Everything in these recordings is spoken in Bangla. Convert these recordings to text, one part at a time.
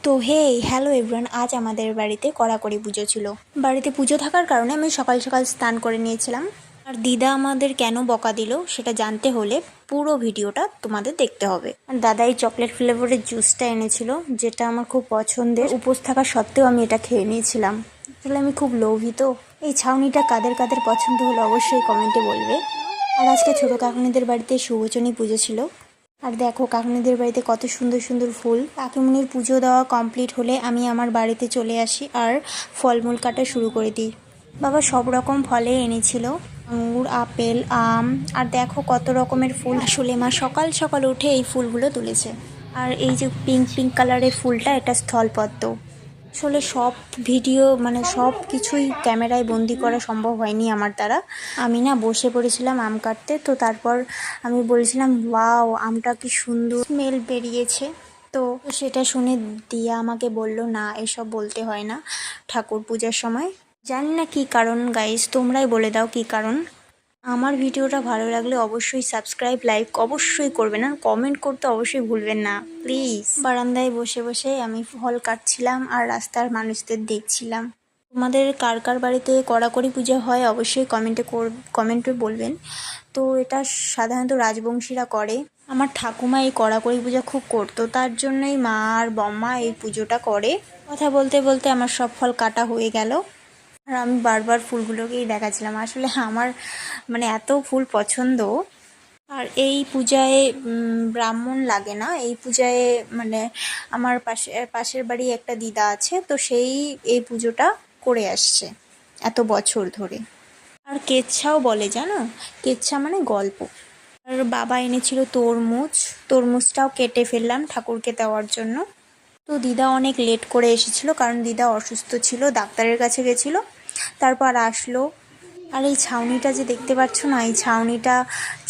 তো হ্যালো এভরিওয়ান, আজ আমাদের বাড়িতে কড়াকড়ি পুজো ছিল। বাড়িতে পুজো থাকার কারণে আমি সকাল সকাল স্নান করে নিয়েছিলাম। আর দিদা আমাদের কেন বকা দিল সেটা জানতে হলে পুরো ভিডিওটা তোমাদের দেখতে হবে। আর দাদা এই চকলেট ফ্লেভারের জুসটা এনেছিল, যেটা আমার খুব পছন্দের। উপোস থাকা সত্ত্বেও আমি এটা খেয়ে নিয়েছিলাম। আসলে আমি খুব লোভী। এই ছাউনিটা কাদের কাদের পছন্দ হলো অবশ্যই কমেন্টে বলবে। আর আজকে ছোটো কাকুনিদের বাড়িতে শুভচনী পুজো ছিল। আর দেখো কাকিমুনিদের বাড়িতে কত সুন্দর সুন্দর ফুল। কাকিমুনির পুজো দেওয়া কমপ্লিট হলে আমি আমার বাড়িতে চলে আসি আর ফলমূল কাটা শুরু করে দিই। বাবা সব রকম ফলে এনেছিল, আঙুর, আপেল, আম, আর দেখো কত রকমের ফুল। আসলে মা সকাল সকাল উঠে এই ফুলগুলো তুলেছে। আর এই যে পিঙ্ক পিঙ্ক কালারের ফুলটা, এটা স্থলপদ্ম। আসলে সব ভিডিও সব কিছুই ক্যামেরায় বন্দি করা সম্ভব হয়নি আমার দ্বারা। আমি না বসে পড়েছিলাম আম কাটতে, তো তারপর আমি বলছিলাম ওয়াও আমটা কি সুন্দর স্মেল বেরিয়েছে। তো সেটা শুনে দিয়া আমাকে বলল না এসব বলতে হয় না ঠাকুর পূজার সময়। জানি না কী কারণ গাইস, তোমরাই বলে দাও কী কারণ। আমার ভিডিওটা ভালো লাগলে অবশ্যই সাবস্ক্রাইব, লাইক অবশ্যই করবেন, আর কমেন্ট করতে অবশ্যই ভুলবেন না প্লিজ। বারান্দায় বসে বসে আমি ফল কাটছিলাম আর রাস্তার মানুষদের দেখছিলাম। তোমাদের কার কার বাড়িতে কড়াকড়ি পূজা হয় অবশ্যই কমেন্টে বলবেন। তো এটা সাধারণত রাজবংশীরা করে। আমার ঠাকুমা এই কড়াকড়ি পূজা খুব করতো, তার জন্যই মা আর বম্মা এই পুজোটা করে। কথা বলতে বলতে আমার সব ফল কাটা হয়ে গেল। আর আমি বারবার ফুলগুলোকেই দেখাচ্ছিলাম। আসলে আমার এত ফুল পছন্দ। আর এই পূজায় ব্রাহ্মণ লাগে না। এই পূজায় আমার পাশের বাড়ি একটা দিদা আছে, তো সেই এই পুজোটা করে আসছে এত বছর ধরে। আর কেচ্ছাও বলে, জানো কেচ্ছা মানে গল্প। আর বাবা এনেছিল তরমুজটাও কেটে ফেললাম ঠাকুরকে দেওয়ার জন্য। তো দিদা অনেক লেট করে এসেছিলো, কারণ দিদা অসুস্থ ছিল, ডাক্তারের কাছে গেছিলো, তারপর আসলো। আর এই ছাউনিটা যে দেখতে পাচ্ছ না, এই ছাউনিটা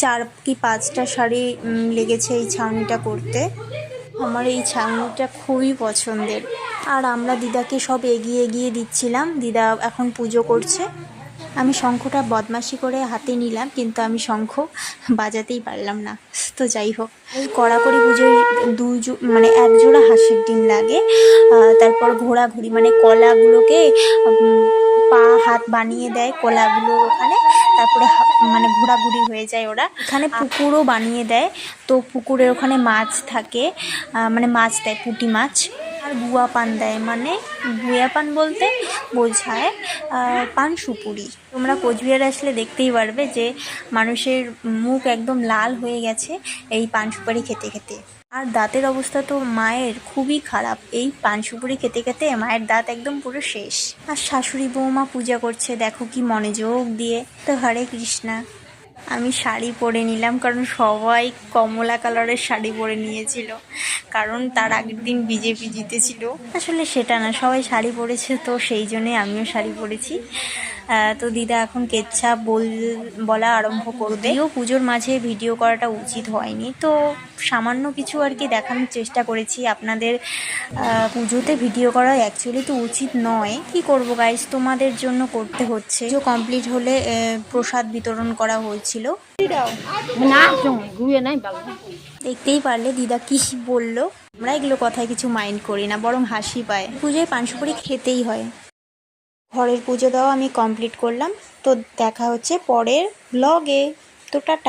4 কি 5টা শাড়ি লেগেছে এই ছাউনিটা করতে। আমার এই ছাউনিটা খুবই পছন্দের। আর আমরা দিদাকে সব এগিয়ে এগিয়ে দিচ্ছিলাম। দিদা এখন পুজো করছে। আমি শঙ্খটা বদমাশি করে হাতে নিলাম, কিন্তু আমি শঙ্খ বাজাতেই পারলাম না। তো যাই হোক, এই কড়াকড়ি পুজোয় এক জোড়া হাঁসের ডিম লাগে। তারপর ঘোরাঘুরি কলাগুলোকে পা হাত বানিয়ে দেয় কলাগুলোর ওখানে, তারপরে ঘোরাঘুরি হয়ে যায় ওরা। এখানে পুকুরও বানিয়ে দেয়, তো পুকুরের ওখানে মাছ থাকে, মাছ দেয়, পুঁটি মাছ। আর গুয়া পান দেয়, গুয়া পান বলতে বোঝায় পান সুপুরি। তোমরা কোচবিহার আসলে দেখতেই পারবে যে মানুষের মুখ একদম লাল হয়ে গেছে এই পান সুপারি খেতে খেতে। আর দাঁতের অবস্থা তো মায়ের খুবই খারাপ, এই পান সুপুরি খেতে খেতে মায়ের দাঁত একদম পুরো শেষ। আর শাশুড়ি বৌমা পূজা করছে, দেখো কি মনোযোগ দিয়ে। তো হরে কৃষ্ণা। আমি শাড়ি পরে নিলাম, কারণ সবাই কমলা কালারের শাড়ি পরে নিয়েছিল, কারণ তার আগের দিন বিজেপি জিতেছিল। আসলে সেটা না, সবাই শাড়ি পরেছে, তো সেই জন্যে আমিও শাড়ি পরেছি। তো দিদা এখন কেচ্ছা বলা আরম্ভ করবে। পুজোর মাঝে ভিডিও করাটা উচিত হয়নি, তো সামান্য কিছু আর কি দেখানোর চেষ্টা করেছি আপনাদের। পুজোতে ভিডিও করা অ্যাকচুয়ালি তো উচিত নয়, কি করবো গাইস, তোমাদের জন্য করতে হচ্ছে। পুজো কমপ্লিট হলে প্রসাদ বিতরণ করা হয়েছিল। দেখতেই পারলে দিদা কি বললো। আমরা এগুলো কথায় কিছু মাইন্ড করি না, বরং হাসি পায়। পুজোয় পান সুপারি খেতেই হয়। ঘরের পুজো দেওয়া আমি কমপ্লিট করলাম, তো দেখা হচ্ছে পরের ব্লগে। তো টাটা।